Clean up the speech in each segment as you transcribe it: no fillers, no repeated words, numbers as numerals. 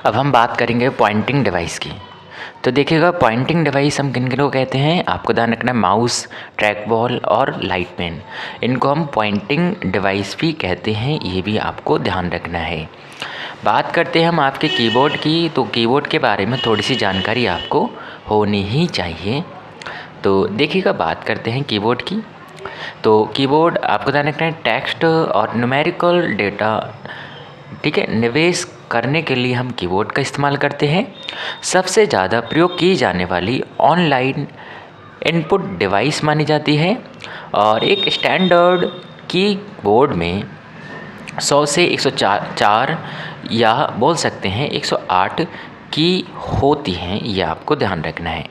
अब हम बात करेंगे पॉइंटिंग डिवाइस की। तो देखिएगा, पॉइंटिंग डिवाइस हम किन किन को कहते हैं, आपको ध्यान रखना है माउस, ट्रैक बॉल और लाइट पेन, इनको हम पॉइंटिंग डिवाइस भी कहते हैं, ये भी आपको ध्यान रखना है। बात करते हैं हम आपके कीबोर्ड की, तो कीबोर्ड के बारे में थोड़ी सी जानकारी आपको होनी ही चाहिए। तो देखिएगा, बात करते हैं कीबोर्ड की। तो कीबोर्ड आपको ध्यान रखना है टेक्स्ट और न्यूमेरिकल डेटा, ठीक है, निवेश करने के लिए हम कीबोर्ड का इस्तेमाल करते हैं। सबसे ज़्यादा प्रयोग की जाने वाली ऑनलाइन इनपुट डिवाइस मानी जाती है और एक स्टैंडर्ड कीबोर्ड में 100 से 104 या बोल सकते हैं 108 की होती हैं, ये आपको ध्यान रखना है।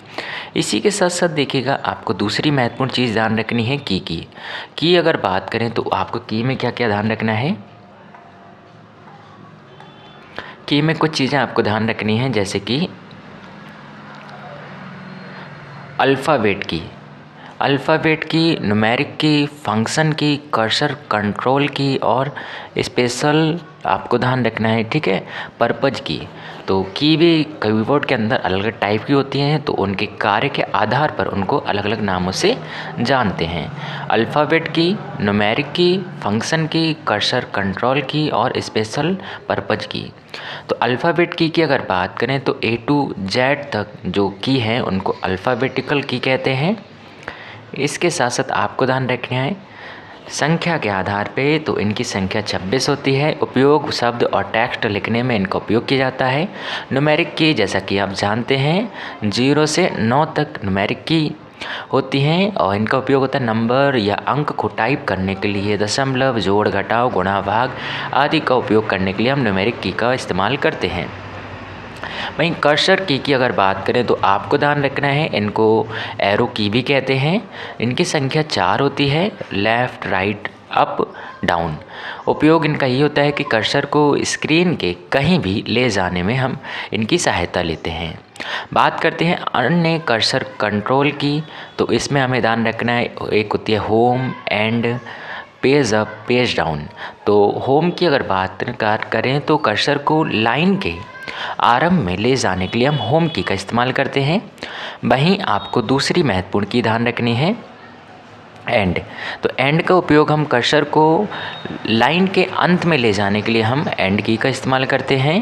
इसी के साथ साथ देखिएगा, आपको दूसरी महत्वपूर्ण चीज़ ध्यान रखनी है की अगर बात करें तो आपको की में क्या क्या ध्यान रखना है। की में कुछ चीज़ें आपको ध्यान रखनी है, जैसे कि अल्फ़ाबेट की, न्यूमेरिक की, फंक्शन की, कर्सर कंट्रोल की और स्पेशल आपको ध्यान रखना है, ठीक है, पर्पज़ की। तो की भी कीबोर्ड के अंदर अलग अलग टाइप की होती हैं, तो उनके कार्य के आधार पर उनको अलग अलग नामों से जानते हैं। अल्फ़ाबेट की, न्यूमेरिक की, फंक्शन की, कर्सर कंट्रोल की और स्पेशल पर्पज़ की। तो अल्फ़ाबेट की अगर बात करें तो A to Z तक जो की हैं उनको अल्फ़ाबेटिकल की कहते हैं। इसके साथ साथ आपको ध्यान रखना है संख्या के आधार पे, तो इनकी संख्या 26 होती है। उपयोग शब्द और टेक्स्ट लिखने में इनका उपयोग किया जाता है। न्यूमेरिक की जैसा कि आप जानते हैं 0 से 9 तक न्यूमेरिक की होती हैं और इनका उपयोग होता है नंबर या अंक को टाइप करने के लिए, दशमलव, जोड़, घटाव, गुणा, भाग आदि का उपयोग करने के लिए हम न्यूमेरिक की का इस्तेमाल करते हैं। वहीं कर्सर की अगर बात करें तो आपको ध्यान रखना है इनको एरो की भी कहते हैं। इनकी संख्या 4 होती है, लेफ़्ट, राइट, अप, डाउन। उपयोग इनका ये होता है कि कर्सर को स्क्रीन के कहीं भी ले जाने में हम इनकी सहायता लेते हैं। बात करते हैं अन्य कर्सर कंट्रोल की, तो इसमें हमें ध्यान रखना है एक होती है home and page up, page down. तो होम की अगर बात करें तो कर्सर को लाइन के आरंभ में ले जाने के लिए हम होम की का इस्तेमाल करते हैं। वहीं आपको दूसरी महत्वपूर्ण की ध्यान रखनी है एंड। तो एंड का उपयोग हम कर्सर को लाइन के अंत में ले जाने के लिए हम एंड की का इस्तेमाल करते हैं।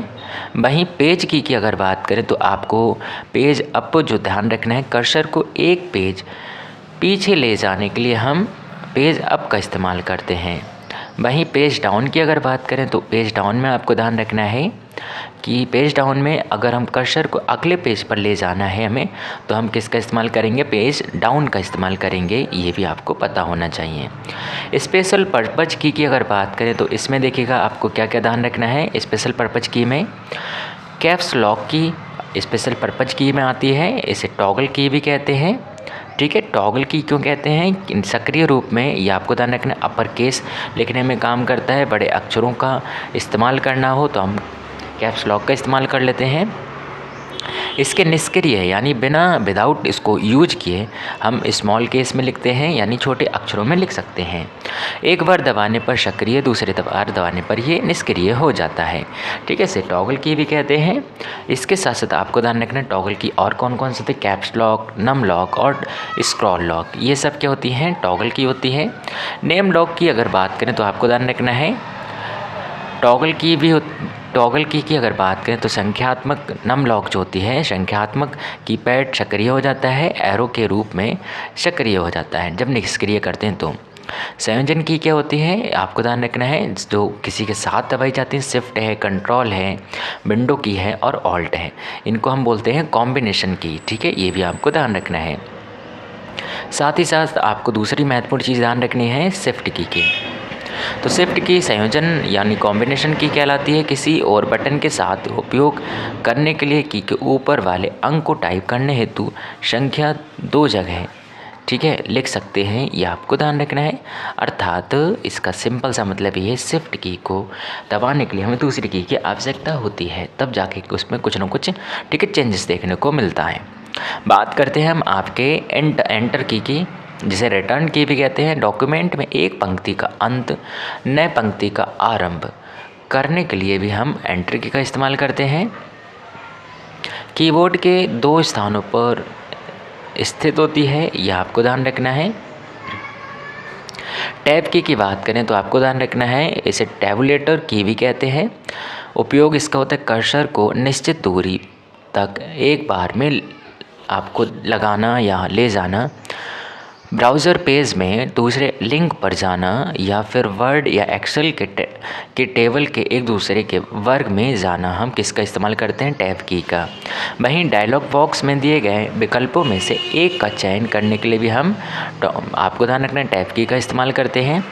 वहीं पेज की अगर बात करें तो आपको पेज अप जो ध्यान रखना है, कर्सर को एक पेज पीछे ले जाने के लिए हम पेज अप का इस्तेमाल करते हैं। वहीं पेज डाउन की अगर बात करें तो पेज डाउन में आपको ध्यान रखना है कि पेज डाउन में अगर हम कर्सर को अगले पेज पर ले जाना है हमें, तो हम किसका इस्तेमाल करेंगे, पेज डाउन का इस्तेमाल करेंगे, ये भी आपको पता होना चाहिए। स्पेशल पर्पज़ की अगर बात करें तो इसमें देखिएगा आपको क्या क्या ध्यान रखना है। स्पेशल पर्पज़ की में कैप्स लॉक की स्पेशल पर्पज़ की में आती है, इसे टॉगल की भी कहते हैं, ठीक है। टॉगल की क्यों कहते हैं, सक्रिय रूप में ये आपको ध्यान रखना अपर केस लिखने में काम करता है। बड़े अक्षरों का इस्तेमाल करना हो तो हम कैप्स लॉक का इस्तेमाल कर लेते हैं। इसके निष्क्रिय यानी विदाउट इसको यूज किए हम स्मॉल केस में लिखते हैं, यानी छोटे अक्षरों में लिख सकते हैं। एक बार दबाने पर सक्रिय, दूसरे बार दबाने पर ये निष्क्रिय हो जाता है, ठीक है। इसे टॉगल की भी कहते हैं। इसके साथ साथ आपको ध्यान रखना टॉगल की और कौन कौन से थे, कैप्स लॉक, नम लॉक और स्क्रॉल लॉक, ये सब क्या होती हैं, टॉगल की होती है। नेम लॉक की अगर बात करें तो आपको ध्यान रखना है टॉगल की अगर बात करें तो संख्यात्मक नम लॉक जो होती है, संख्यात्मक कीपैड सक्रिय हो जाता है, एरो के रूप में सक्रिय हो जाता है जब निष्क्रिय करते हैं। तो संयोजन की क्या होती है, आपको ध्यान रखना है जो किसी के साथ दबाई जाती है, शिफ्ट है, कंट्रोल है, विंडो की है और ऑल्ट है, इनको हम बोलते हैं कॉम्बिनेशन की, ठीक है, ये भी आपको ध्यान रखना है। साथ ही साथ आपको दूसरी महत्वपूर्ण चीज़ ध्यान रखनी है शिफ्ट की। तो शिफ्ट की संयोजन यानी कॉम्बिनेशन की कहलाती है। किसी और बटन के साथ उपयोग करने के लिए की के ऊपर वाले अंक को टाइप करने हेतु संख्या 2 जगह, ठीक है, लिख सकते हैं, ये आपको ध्यान रखना है। अर्थात इसका सिंपल सा मतलब ये शिफ्ट की को दबाने के लिए हमें दूसरी की आवश्यकता होती है, तब जाके उसमें कुछ ना कुछ, ठीक है, चेंजेस देखने को मिलता है। बात करते हैं हम आपके एंटर की जिसे रिटर्न की भी कहते हैं। डॉक्यूमेंट में एक पंक्ति का अंत, नए पंक्ति का आरंभ करने के लिए भी हम एंटर की का इस्तेमाल करते हैं। कीबोर्ड के 2 स्थानों पर स्थित होती है, यह आपको ध्यान रखना है। टैब की बात करें तो आपको ध्यान रखना है, इसे टैबुलेटर की भी कहते हैं। उपयोग इसका होता है कर्सर को निश्चित दूरी तक एक बार में आपको लगाना या ले जाना, ब्राउज़र पेज में दूसरे लिंक पर जाना, या फिर वर्ड या एक्सेल के टेबल के एक दूसरे के वर्ग में जाना हम किसका इस्तेमाल करते हैं, टैब की का। वहीं डायलॉग बॉक्स में दिए गए विकल्पों में से एक का चयन करने के लिए भी हम आपको ध्यान रखना है टैब की का इस्तेमाल करते हैं।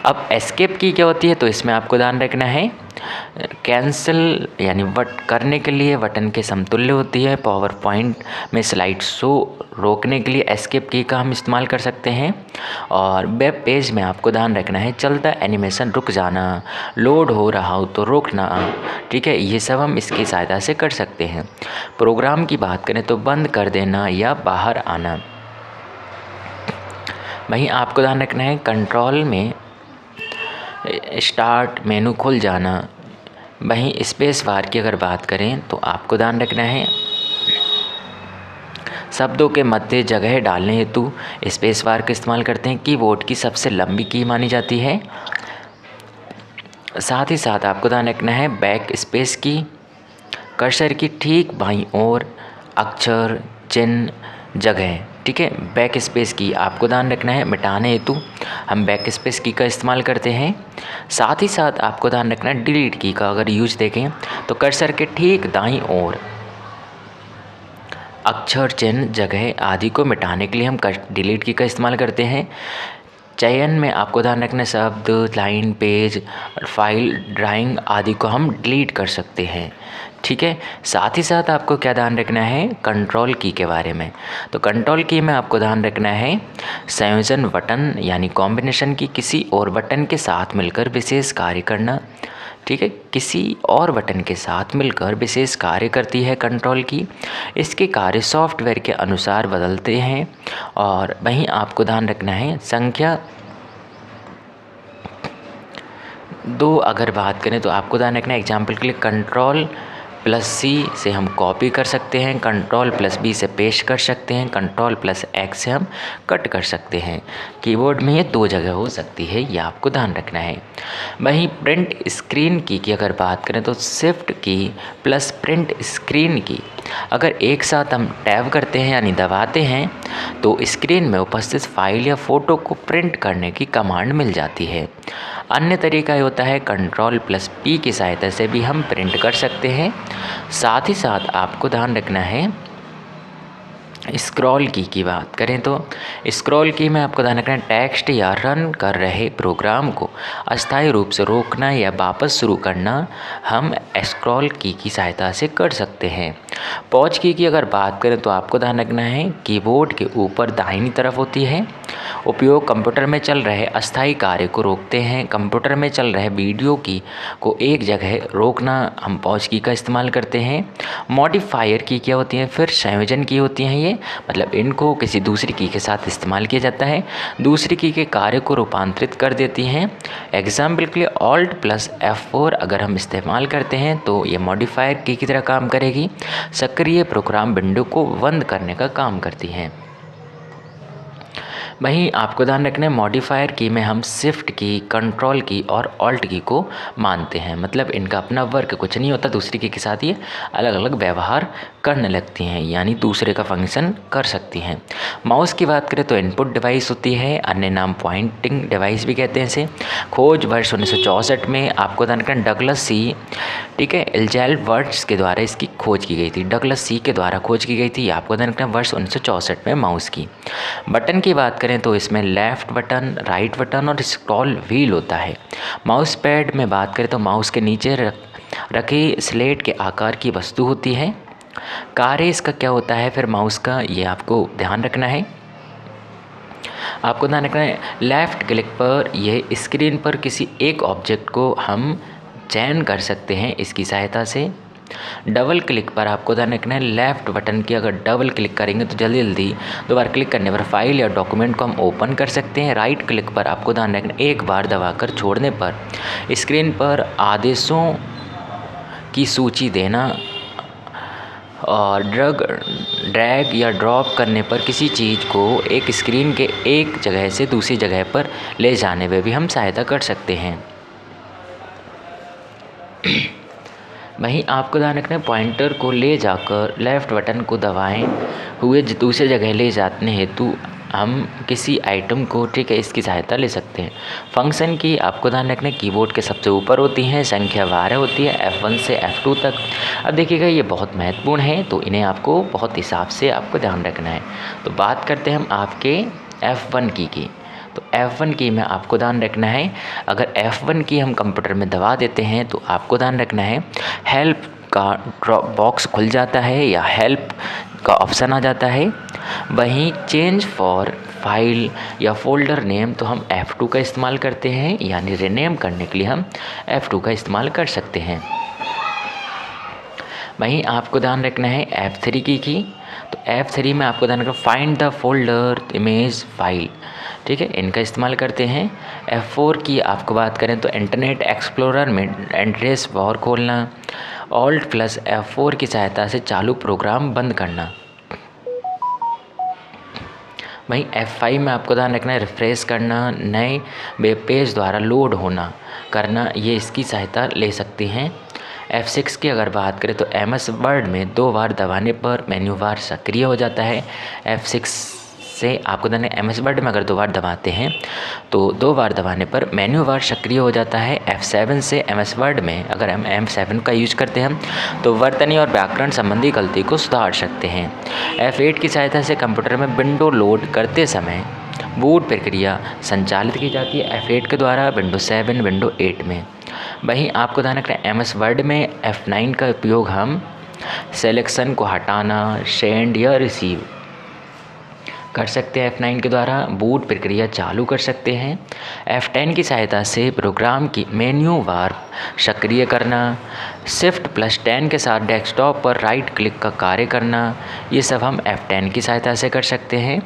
अब एस्केप की क्या होती है, तो इसमें आपको ध्यान रखना है कैंसिल यानी करने के लिए बटन के समतुल्य होती है। पावर पॉइंट में स्लाइड शो रोकने के लिए एस्केप की का हम इस्तेमाल कर सकते हैं। और वेब पेज में आपको ध्यान रखना है चलता एनिमेशन रुक जाना, लोड हो रहा हो तो रोकना, ठीक है, ये सब हम इसकी सहायता से कर सकते हैं। प्रोग्राम की बात करें तो बंद कर देना या बाहर आना। वहीं आपको ध्यान रखना है कंट्रोल में स्टार्ट मेनू खुल जाना। वहीं स्पेस बार की अगर बात करें तो आपको ध्यान रखना है शब्दों के मध्य जगह डालने हेतु स्पेस बार का इस्तेमाल करते हैं। कीबोर्ड की सबसे लंबी की मानी जाती है। साथ ही साथ आपको ध्यान रखना है बैक स्पेस की कर्सर की ठीक बाईं ओर अक्षर चिन्ह जगह, ठीक है। बैक स्पेस की आपको ध्यान रखना है मिटाने हेतु हम बैक स्पेस की का इस्तेमाल करते हैं। साथ ही साथ आपको ध्यान रखना है डिलीट की का अगर यूज देखें तो कर्सर के ठीक दाईं ओर अक्षर चिन्ह जगह आदि को मिटाने के लिए हम डिलीट की का इस्तेमाल करते हैं। चयन में आपको ध्यान रखना शब्द, लाइन, पेज, फाइल, ड्राइंग आदि को हम डिलीट कर सकते हैं, ठीक है। साथ ही साथ आपको क्या ध्यान रखना है कंट्रोल की के बारे में, तो कंट्रोल की में आपको ध्यान रखना है संयोजन बटन यानी कॉम्बिनेशन की किसी और बटन के साथ मिलकर विशेष कार्य करना, ठीक है। किसी और बटन के साथ मिलकर विशेष कार्य करती है कंट्रोल की। इसके कार्य सॉफ्टवेयर के अनुसार बदलते हैं। और वहीं आपको ध्यान रखना है संख्या 2 अगर बात करें तो आपको ध्यान रखना है एग्जाम्पल के लिए Ctrl+C से हम कॉपी कर सकते हैं, Ctrl+V से पेस्ट कर सकते हैं, Ctrl+X से हम कट कर सकते हैं। कीबोर्ड में ये 2 जगह हो सकती है, ये आपको ध्यान रखना है। वहीं प्रिंट स्क्रीन की अगर बात करें तो शिफ्ट की प्लस प्रिंट स्क्रीन की अगर एक साथ हम टैब करते हैं यानी दबाते हैं तो स्क्रीन में उपस्थित फाइल या फ़ोटो को प्रिंट करने की कमांड मिल जाती है। अन्य तरीका ये होता है Ctrl+P की सहायता से भी हम प्रिंट कर सकते हैं। साथ ही साथ आपको ध्यान रखना है स्क्रॉल की बात करें तो स्क्रॉल की में आपको ध्यान रखना है टेक्स्ट या रन कर रहे प्रोग्राम को अस्थायी रूप से रोकना या वापस शुरू करना हम स्क्रॉल की सहायता से कर सकते हैं। पॉज की अगर बात करें तो आपको ध्यान रखना है कीबोर्ड के ऊपर दाहिनी तरफ होती है। उपयोग कंप्यूटर में चल रहे अस्थायी कार्य को रोकते हैं। कंप्यूटर में चल रहे वीडियो की को एक जगह रोकना हम पॉज की का इस्तेमाल करते हैं। मॉडिफायर की क्या होती हैं, फिर संयोजन की होती हैं। ये मतलब इनको किसी दूसरी की के साथ इस्तेमाल किया जाता है, दूसरी की के कार्य को रूपांतरित कर देती हैं। एग्जाम्पल के लिए Alt+F4 अगर हम इस्तेमाल करते हैं तो ये मॉडिफायर की तरह काम करेगी। सक्रिय प्रोग्राम विंडो को बंद करने का काम करती हैं। वहीं आपको ध्यान रखना है मॉडिफायर की में हम शिफ्ट की, कंट्रोल की और ऑल्ट की को मानते हैं। मतलब इनका अपना वर्क कुछ नहीं होता, दूसरी की के साथ ये अलग अलग व्यवहार करने लगती हैं यानी दूसरे का फंक्शन कर सकती हैं। माउस की बात करें तो इनपुट डिवाइस होती है, अन्य नाम पॉइंटिंग डिवाइस भी कहते हैं इसे। खोज वर्ष 1964 में आपको ध्यान रखना डगलस सी, ठीक है, एल्जैल वर्ड्स के द्वारा इसकी खोज की गई थी। डगलस सी के द्वारा खोज की गई थी, आपको ध्यान रखना वर्ष 1964 में माउस की। बटन की बात करें तो इसमें लेफ़्ट बटन, राइट बटन और स्क्रॉल व्हील होता है। माउस पैड में बात करें तो माउस के नीचे रखी स्लेट के आकार की वस्तु होती है। कार्य इसका क्या होता है फिर माउस का, ये आपको ध्यान रखना है। आपको ध्यान रखना है लेफ़्ट क्लिक पर यह स्क्रीन पर किसी एक ऑब्जेक्ट को हम चयन कर सकते हैं इसकी सहायता से। डबल क्लिक पर आपको ध्यान रखना है लेफ़्ट बटन की अगर डबल क्लिक करेंगे तो जल्दी जल्दी 2 बार क्लिक करने पर फाइल या डॉक्यूमेंट को हम ओपन कर सकते हैं। राइट क्लिक पर आपको ध्यान रखना एक बार दबाकर छोड़ने पर स्क्रीन पर आदेशों की सूची देना और ड्रैग या ड्रॉप करने पर किसी चीज़ को एक स्क्रीन के एक जगह से दूसरी जगह पर ले जाने में भी हम सहायता कर सकते हैं। वहीं आपको ध्यान रखना है, पॉइंटर को ले जाकर लेफ़्ट बटन को दबाएं हुए दूसरी जगह ले जाने हेतु हम किसी आइटम को, ठीक है, इसकी सहायता ले सकते हैं। फंक्शन की आपको ध्यान रखना है कीबोर्ड के सबसे ऊपर होती हैं, संख्या 12 होती है, F1 से F2 तक। अब देखिएगा ये बहुत महत्वपूर्ण है, तो इन्हें आपको बहुत हिसाब से आपको ध्यान रखना है। तो बात करते हैं हम आपके F1 की। तो F1 की में आपको ध्यान रखना है, अगर F1 की हम कंप्यूटर में दबा देते हैं तो आपको ध्यान रखना है हेल्प का ड्रॉप बॉक्स खुल जाता है या हेल्प का ऑप्शन आ जाता है। वहीं चेंज फॉर फाइल या फोल्डर नेम तो हम F2 का इस्तेमाल करते हैं, यानी रीनेम करने के लिए हम F2 का इस्तेमाल कर सकते हैं। वहीं आपको ध्यान रखना है F3 की। तो F3 में आपको ध्यान रखना find the folder image file, ठीक है, इनका इस्तेमाल करते हैं। F4 की आपको बात करें तो इंटरनेट एक्सप्लोरर में एड्रेस बार खोलना, Alt+F4 की सहायता से चालू प्रोग्राम बंद करना। वहीं F5 में आपको ध्यान रखना है रिफ्रेश करना, नए वेब पेज द्वारा लोड होना करना, ये इसकी सहायता ले सकते हैं। F6 की अगर बात करें तो MS वर्ड में 2 बार दबाने पर मेन्यू बार सक्रिय हो जाता है। F6 से आपको ध्यान है MS वर्ड में अगर 2 बार दबाते हैं तो 2 बार दबाने पर मेन्यू बार सक्रिय हो जाता है। F7 से MS वर्ड में अगर हम M7 का यूज करते हैं तो वर्तनी और व्याकरण संबंधी गलती को सुधार सकते हैं। F8 की सहायता से कंप्यूटर में विंडो लोड करते समय बूट प्रक्रिया संचालित की जाती है F8 के द्वारा विंडो 7 विंडो 8 में। वहीं आपको ध्यान रखना है MS वर्ड में F9 का उपयोग हम सेलेक्शन को हटाना, सेंड या रिसीव कर सकते हैं। F9 के द्वारा बूट प्रक्रिया चालू कर सकते हैं। F10 की सहायता से प्रोग्राम की मेन्यू बार सक्रिय करना, Shift+10 के साथ डेस्कटॉप पर राइट क्लिक का कार्य करना, ये सब हम F10 की सहायता से कर सकते हैं।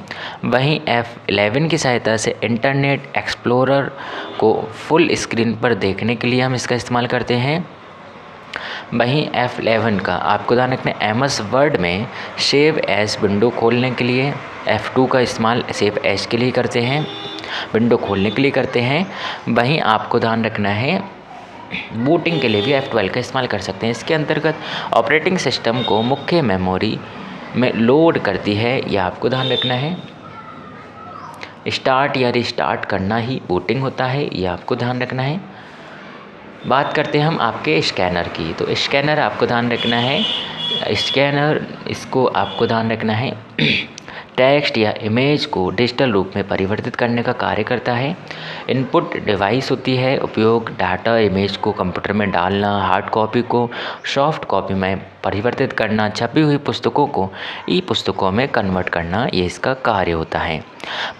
वहीं F11 की सहायता से इंटरनेट एक्सप्लोरर को फुल स्क्रीन पर देखने के लिए हम इसका इस्तेमाल करते हैं। वहीं F11 का आपको ध्यान रखना है MS वर्ड में सेव एज विंडो खोलने के लिए, F2 का इस्तेमाल सेव एज के लिए करते हैं, विंडो खोलने के लिए करते हैं। वहीं आपको ध्यान रखना है बूटिंग के लिए भी F12 का इस्तेमाल कर सकते हैं। इसके अंतर्गत ऑपरेटिंग सिस्टम को मुख्य मेमोरी में लोड करती है, यह आपको ध्यान रखना है। स्टार्ट या रिस्टार्ट करना ही बूटिंग होता है, यह आपको ध्यान रखना है। बात करते हैं हम आपके स्कैनर की। तो स्कैनर आपको ध्यान रखना है, स्कैनर इसको आपको ध्यान रखना है टेक्स्ट या इमेज को डिजिटल रूप में परिवर्तित करने का कार्य करता है। इनपुट डिवाइस होती है, उपयोग डाटा इमेज को कंप्यूटर में डालना, हार्ड कॉपी को सॉफ्ट कॉपी में परिवर्तित करना, छपी हुई पुस्तकों को ई पुस्तकों में कन्वर्ट करना, ये इसका कार्य होता है।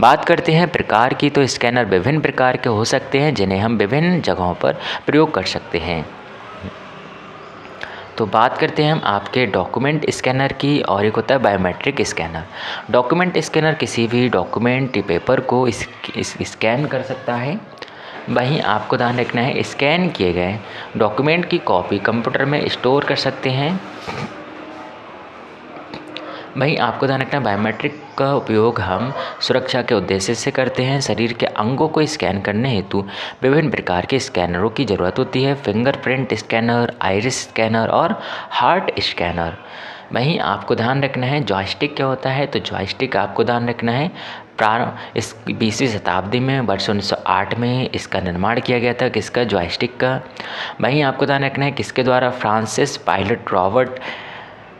बात करते हैं प्रकार की। तो स्कैनर विभिन्न प्रकार के हो सकते हैं जिन्हें हम विभिन्न जगहों पर प्रयोग कर सकते हैं। तो बात करते हैं हम आपके डॉक्यूमेंट स्कैनर की, और एक होता है बायोमेट्रिक स्कैनर। डॉक्यूमेंट स्कैनर किसी भी डॉक्यूमेंट पेपर को स्कैन कर सकता है। वहीं आपको ध्यान रखना है स्कैन किए गए डॉक्यूमेंट की कॉपी कंप्यूटर में स्टोर कर सकते हैं। वहीं आपको ध्यान रखना है बायोमेट्रिक का उपयोग हम सुरक्षा के उद्देश्य से करते हैं। शरीर के अंगों को स्कैन करने हेतु विभिन्न प्रकार के स्कैनरों की ज़रूरत होती है। फिंगरप्रिंट स्कैनर, आइरिस स्कैनर और हार्ट स्कैनर। वहीं आपको ध्यान रखना है जॉयस्टिक क्या होता है। तो जॉयस्टिक आपको ध्यान रखना है इस 20वीं शताब्दी में वर्ष 1908 में इसका निर्माण किया गया था, किसका, जॉयस्टिक का। वहीं आपको ध्यान रखना है किसके द्वारा, फ्रांसिस पायलट रॉबर्ट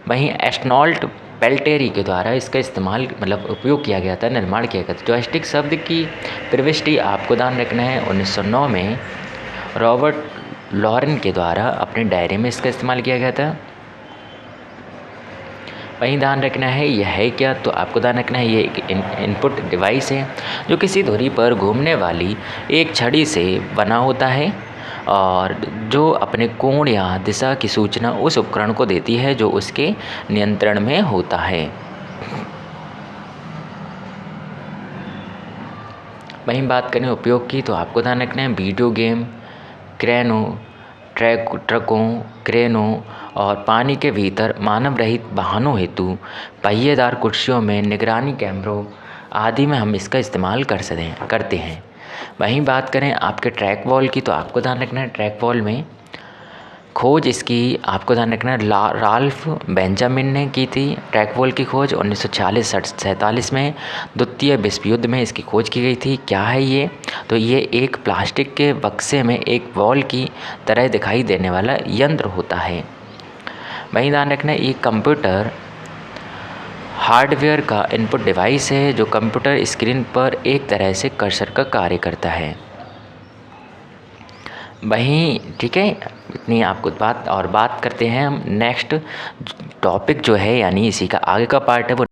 वहीं एस्नॉल्ट पेल्टेरी के द्वारा इसका इस्तेमाल उपयोग किया गया था, निर्माण किया गया था। जॉयस्टिक शब्द की प्रविष्टि आपको ध्यान रखना है 1909 में रॉबर्ट लॉरेन के द्वारा अपने डायरी में इसका इस्तेमाल किया गया था। वहीं ध्यान रखना है यह है क्या, तो आपको ध्यान रखना है ये एक इनपुट डिवाइस है जो किसी धुरी पर घूमने वाली एक छड़ी से बना होता है और जो अपने कोण या दिशा की सूचना उस उपकरण को देती है जो उसके नियंत्रण में होता है। वहीं बात करें उपयोग की, तो आपको ध्यान रखना है वीडियो गेम, क्रेनो, ट्रकों, क्रेनों और पानी के भीतर मानव रहित वाहनों हेतु पहिएदार कुर्सियों में, निगरानी कैमरों आदि में हम इसका इस्तेमाल करते हैं। वहीं बात करें आपके ट्रैक वॉल की, तो आपको ध्यान रखना है ट्रैक वॉल में खोज इसकी आपको ध्यान रखना है राल्फ बेंजामिन ने की थी। ट्रैक वॉल की खोज 1946-47 में द्वितीय विश्व युद्ध में इसकी खोज की गई थी। क्या है ये? तो ये एक प्लास्टिक के बक्से में एक वॉल की तरह दिखाई देने वाला यंत्र होता है। वहीं ध्यान रखना है ये कंप्यूटर हार्डवेयर का इनपुट डिवाइस है जो कंप्यूटर स्क्रीन पर एक तरह से कर्सर का कार्य करता है। वहीं ठीक है, इतनी आपको बात करते हैं हम नेक्स्ट टॉपिक जो है, यानी इसी का आगे का पार्ट है वो